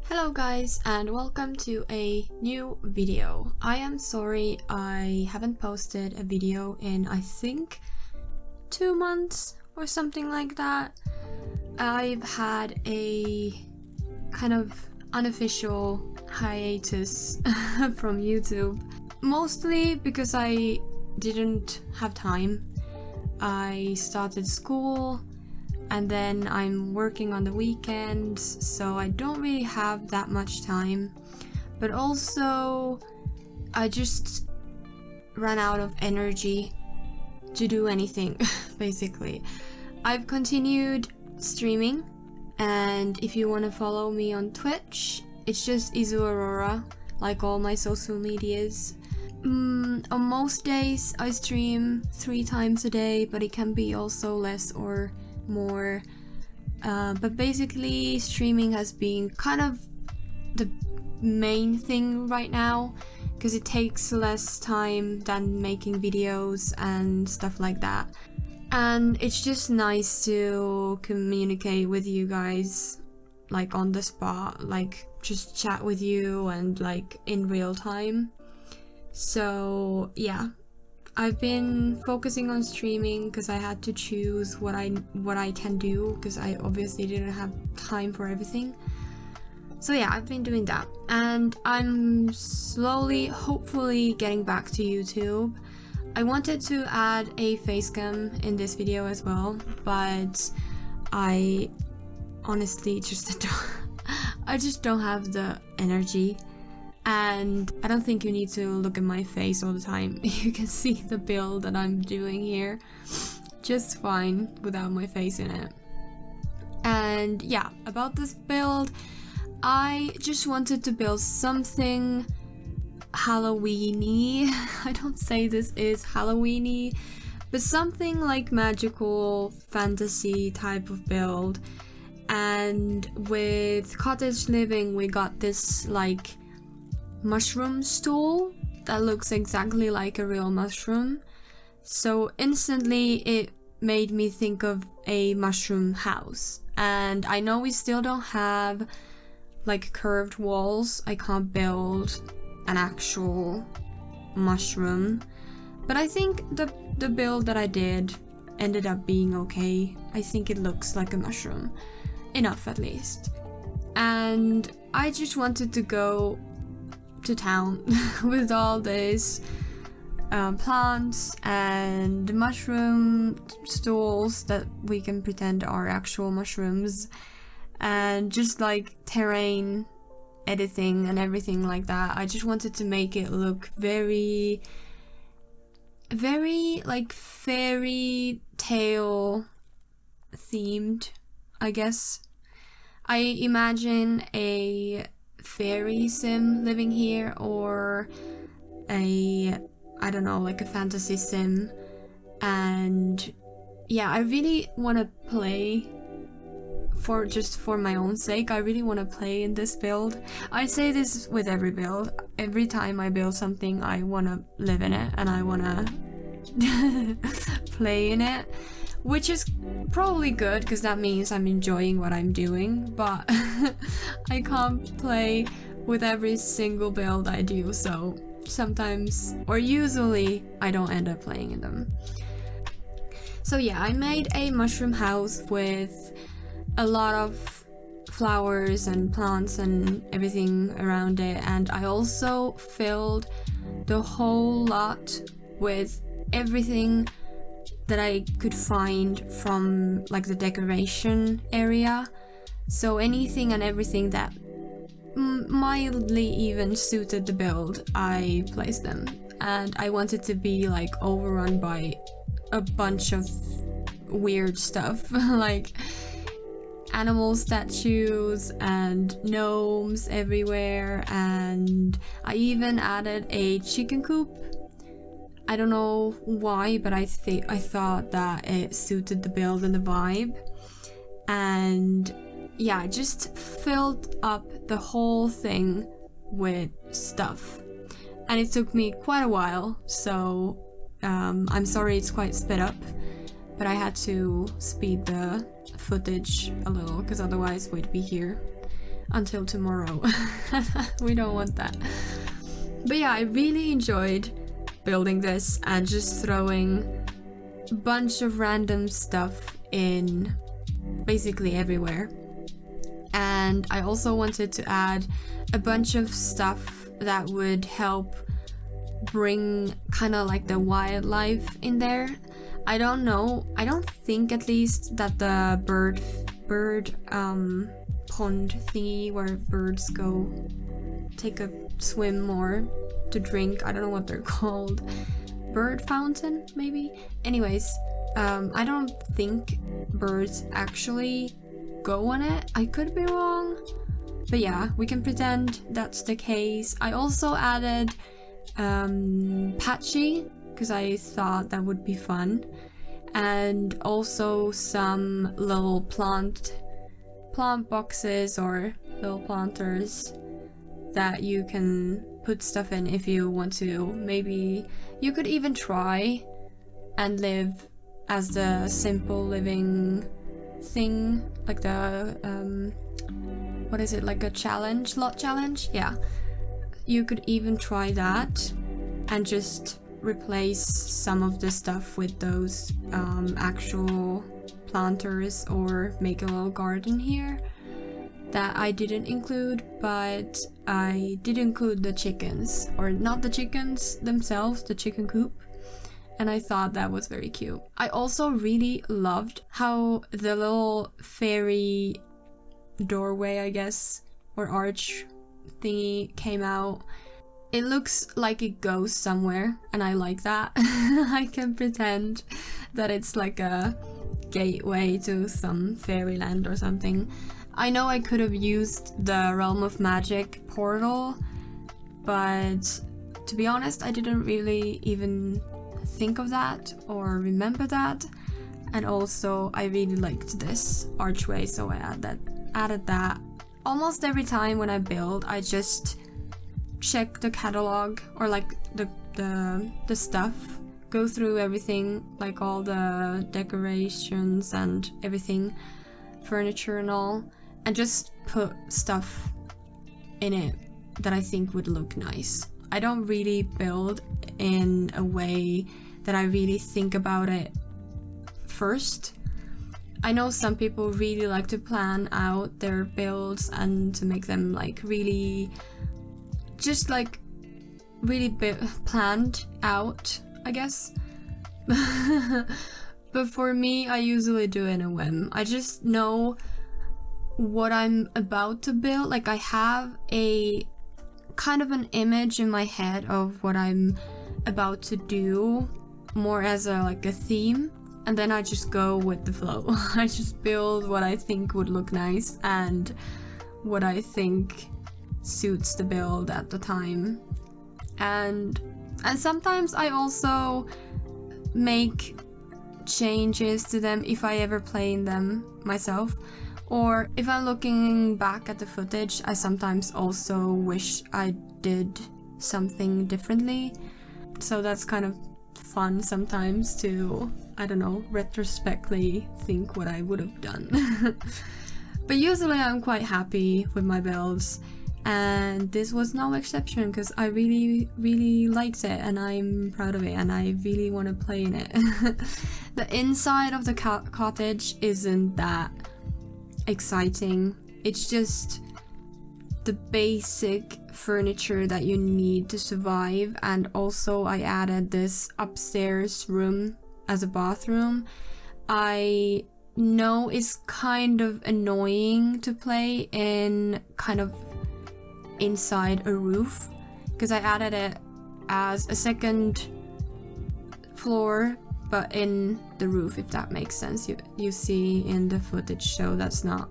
Hello guys and welcome to a new video. I am sorry I haven't posted a video in I think 2 months or something like that. I've had a kind of unofficial hiatus from YouTube, mostly because I didn't have time. I started school and then I'm working on the weekends, so I don't really have that much time. But also, I just ran out of energy to do anything, basically. I've continued streaming, and if you want to follow me on Twitch, it's just IzuAurora, like all my social medias. On most days, I stream 3 times a day, but it can be also less or more, but basically streaming has been kind of the main thing right now because it takes less time than making videos and stuff like that, and it's just nice to communicate with you guys like on the spot, like just chat with you and like in real time. So yeah, I've been focusing on streaming because I had to choose what I can do, because I obviously didn't have time for everything. So yeah, I've been doing that, and I'm slowly, hopefully, getting back to YouTube. I wanted to add a facecam in this video as well, but I honestly just don't have the energy. And I don't think you need to look at my face all the time. You can see the build that I'm doing here just fine without my face in it. And yeah, about this build, I just wanted to build something Halloween-y. I don't say this is Halloween-y, but something like magical fantasy type of build. And with cottage living, we got this like mushroom stool that looks exactly like a real mushroom, so instantly it made me think of a mushroom house. And I know we still don't have like curved walls, I can't build an actual mushroom, but I think the build that I did ended up being okay. I think it looks like a mushroom enough, at least. And I just wanted to go to town with all these plants and mushroom stools that we can pretend are actual mushrooms, and just like terrain editing and everything like that. I just wanted to make it look very like fairy tale themed, I guess. I imagine a fairy sim living here, or I don't know, like a fantasy sim. And yeah, I really want to play for my own sake. I really want to play in this build. I say this with every build. Every time I build something, I want to live in it and I want to play in it, which is probably good because that means I'm enjoying what I'm doing, but I can't play with every single build I do, so sometimes, or usually, I don't end up playing in them. So yeah, I made a mushroom house with a lot of flowers and plants and everything around it, and I also filled the whole lot with everything that I could find from like the decoration area. So anything and everything that mildly even suited the build, I placed them. And I wanted to be like overrun by a bunch of weird stuff like animal statues and gnomes everywhere, and I even added a chicken coop. I don't know why, but I thought that it suited the build and the vibe. And yeah, I just filled up the whole thing with stuff. And it took me quite a while, so I'm sorry it's quite sped up, but I had to speed the footage a little because otherwise we'd be here until tomorrow. We don't want that. But yeah, I really enjoyed building this and just throwing a bunch of random stuff in basically everywhere. And I also wanted to add a bunch of stuff that would help bring kind of like the wildlife in there. I don't know, I don't think at least that the bird pond thingy where birds go take a swim or to drink, I don't know what they're called, bird fountain maybe? Anyways, I don't think birds actually go on it, I could be wrong, but yeah, we can pretend that's the case. I also added patchy because I thought that would be fun, and also some little plant boxes or little planters that you can put stuff in if you want to. Maybe you could even try and live as the simple living thing, like the what is it, like a challenge, lot challenge? Yeah, you could even try that and just replace some of the stuff with those actual planters, or make a little garden here that I didn't include, but I did include the chickens, or not the chickens themselves, the chicken coop, and I thought that was very cute. I also really loved how the little fairy doorway, I guess, or arch thingy came out. It looks like it goes somewhere, and I like that. I can pretend that it's like a gateway to some fairyland or something. I know I could have used the Realm of Magic portal, but to be honest, I didn't really even think of that or remember that. And also, I really liked this archway, so I added that. Almost every time when I build, I just check the catalog, or like the stuff, go through everything, like all the decorations and everything, furniture and all, and just put stuff in it that I think would look nice. I don't really build in a way that I really think about it first. I know some people really like to plan out their builds and to make them like really, just like really planned out, I guess. But for me, I usually do it in a whim. I just know what I'm about to build. Like, I have a kind of an image in my head of what I'm about to do, more as a theme, and then I just go with the flow. I just build what I think would look nice and what I think suits the build at the time. And sometimes I also make changes to them if I ever play in them myself, or if I'm looking back at the footage, I sometimes also wish I did something differently. So that's kind of fun sometimes to, I don't know, retrospectively think what I would have done. But usually I'm quite happy with my builds, and this was no exception because I really liked it and I'm proud of it and I really want to play in it. The inside of the cottage isn't that exciting. It's just the basic furniture that you need to survive, and also I added this upstairs room as a bathroom. I know it's kind of annoying to play in kind of inside a roof because I added it as a second floor but in the roof, if that makes sense. You see in the footage show that's not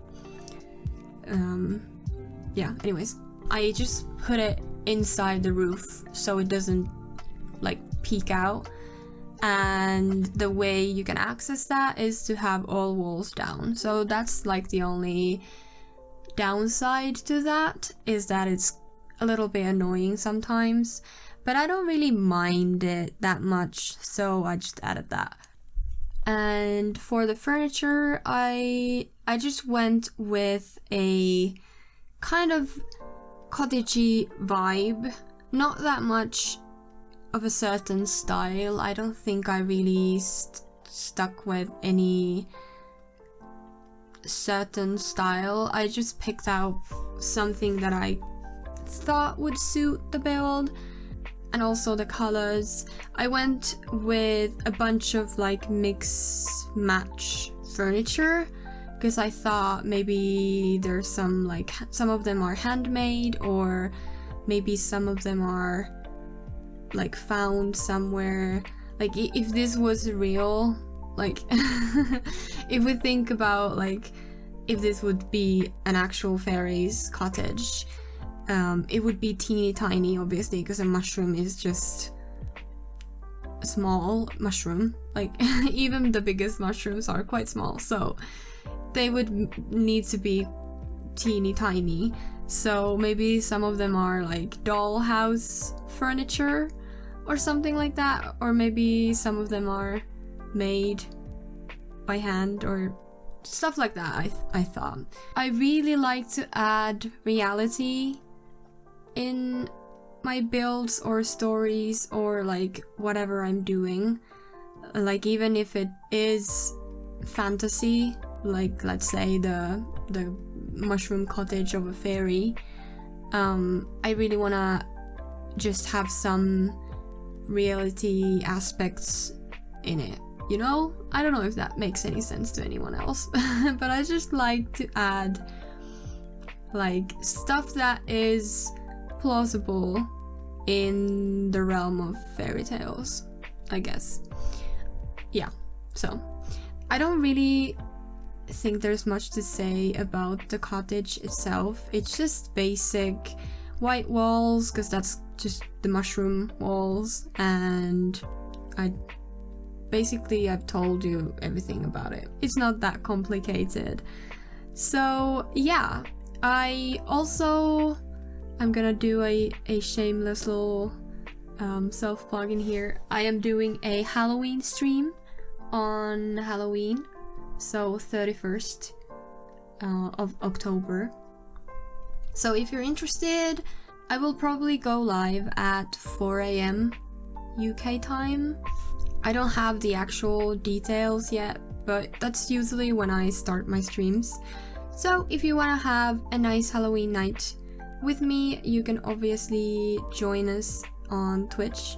yeah, anyways, I just put it inside the roof so it doesn't like peek out, and the way you can access that is to have all walls down. So that's like the only downside to that, is that it's a little bit annoying sometimes, but I don't really mind it that much, so I just added that. And for the furniture, I just went with a kind of cottagey vibe, not that much of a certain style. I don't think I really stuck with any certain style. I just picked out something that I thought would suit the build, and also the colors. I went with a bunch of like mix match furniture because I thought maybe there's some of them are handmade, or maybe some of them are like found somewhere. Like if this was real, like if we think about like if this would be an actual fairy's cottage, it would be teeny tiny, obviously, because a mushroom is just a small mushroom. Like even the biggest mushrooms are quite small, so they would need to be teeny tiny. So maybe some of them are like dollhouse furniture or something like that, or maybe some of them are made by hand or stuff like that. I thought I really like to add reality in my builds or stories or like whatever I'm doing. Like even if it is fantasy, like let's say the mushroom cottage of a fairy, I really wanna just have some reality aspects in it, you know? I don't know if that makes any sense to anyone else, but I just like to add like stuff that is plausible in the realm of fairy tales, I guess. Yeah, so I don't really think there's much to say about the cottage itself. It's just basic white walls, because that's just the mushroom walls, and I've told you everything about it. It's not that complicated. So yeah, I'm gonna do a shameless little self-plug in here. I am doing a Halloween stream on Halloween, so 31st of October. So if you're interested, I will probably go live at 4 a.m. UK time. I don't have the actual details yet, but that's usually when I start my streams. So if you want to have a nice Halloween night with me, you can obviously join us on Twitch.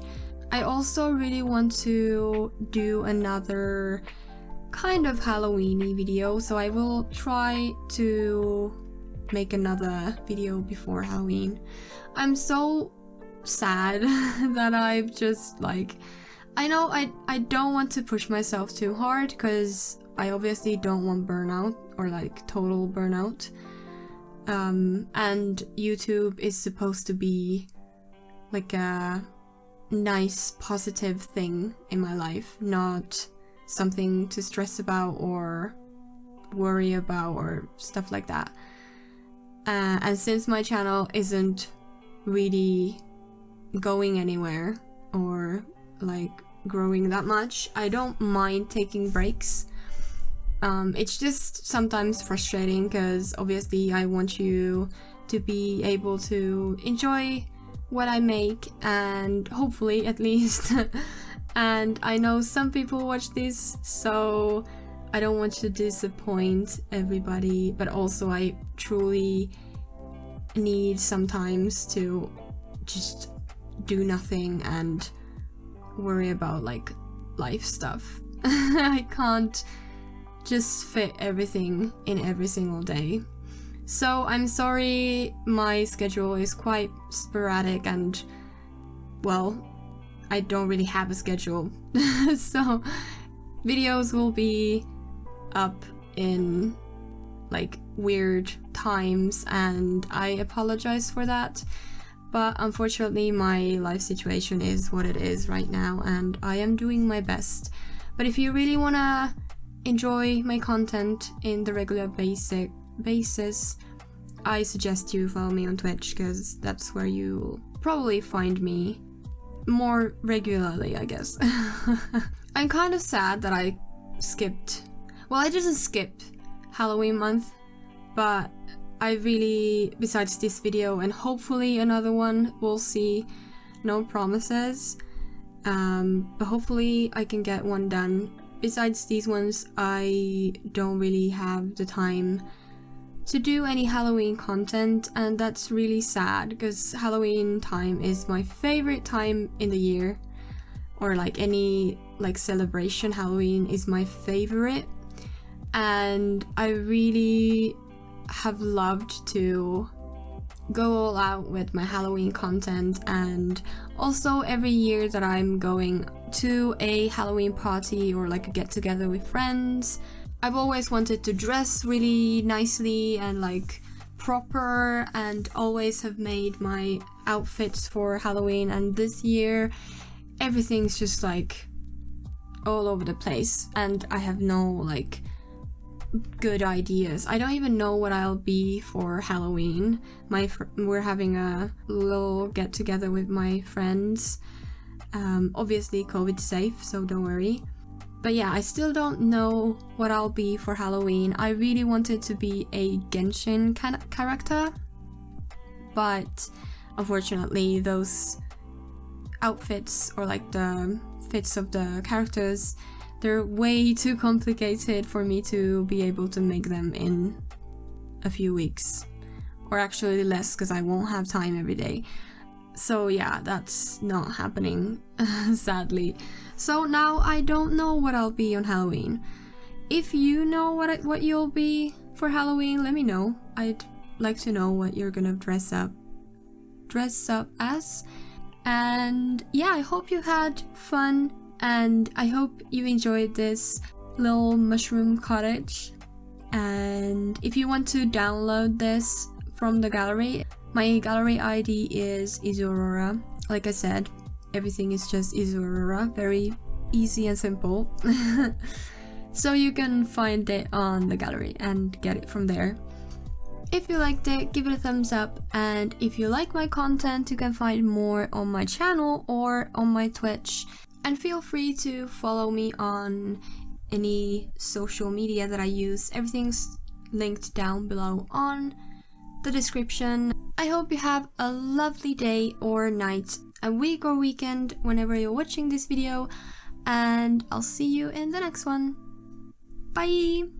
I also really want to do another kind of Halloween-y video, so I will try to make another video before Halloween. I'm so sad that I've just like, I know I don't want to push myself too hard, because I obviously don't want burnout or like total burnout. And YouTube is supposed to be like a nice positive thing in my life, not something to stress about or worry about or stuff like that. And since my channel isn't really going anywhere or like growing that much, I don't mind taking breaks. It's just sometimes frustrating, because obviously I want you to be able to enjoy what I make, and hopefully at least. And I know some people watch this, so I don't want to disappoint everybody, but also I truly need sometimes to just do nothing and worry about like life stuff. I can't just fit everything in every single day. So I'm sorry, my schedule is quite sporadic, and well, I don't really have a schedule. So videos will be up in like weird times, and I apologize for that. But unfortunately my life situation is what it is right now, and I am doing my best. But if you really wanna enjoy my content in the regular basis, I suggest you follow me on Twitch, because that's where you'll probably find me more regularly, I guess. I'm kind of sad that I didn't skip Halloween month, but I really, besides this video and hopefully another one, we'll see, no promises, but hopefully I can get one done. Besides these ones, I don't really have the time to do any Halloween content, and that's really sad because Halloween time is my favorite time in the year, or like any like celebration. Halloween is my favorite, and I really have loved to go all out with my Halloween content. And also every year that I'm going to a Halloween party or like a get together with friends, I've always wanted to dress really nicely and like proper, and always have made my outfits for Halloween. And this year everything's just like all over the place and I have no like good ideas. I don't even know what I'll be for Halloween. We're having a little get together with my friends. Obviously COVID safe, so don't worry. But yeah, I still don't know what I'll be for Halloween. I really wanted to be a Genshin character, but unfortunately those outfits, or like the fits of the characters, they're way too complicated for me to be able to make them in a few weeks, or actually less because I won't have time every day. So yeah, that's not happening sadly. So now I don't know what I'll be on Halloween. If you know what you'll be for Halloween, let me know. I'd like to know what you're gonna dress up as. And yeah, I hope you had fun, and I hope you enjoyed this little mushroom cottage. And if you want to download this from the gallery, my gallery ID is IzuAurora. Like I said, everything is just IzuAurora, very easy and simple. So you can find it on the gallery and get it from there. If you liked it, give it a thumbs up, and if you like my content, you can find more on my channel or on my Twitch. And feel free to follow me on any social media that I use. Everything's linked down below on the description. I hope you have a lovely day or night, a week or weekend, whenever you're watching this video, and I'll see you in the next one. Bye!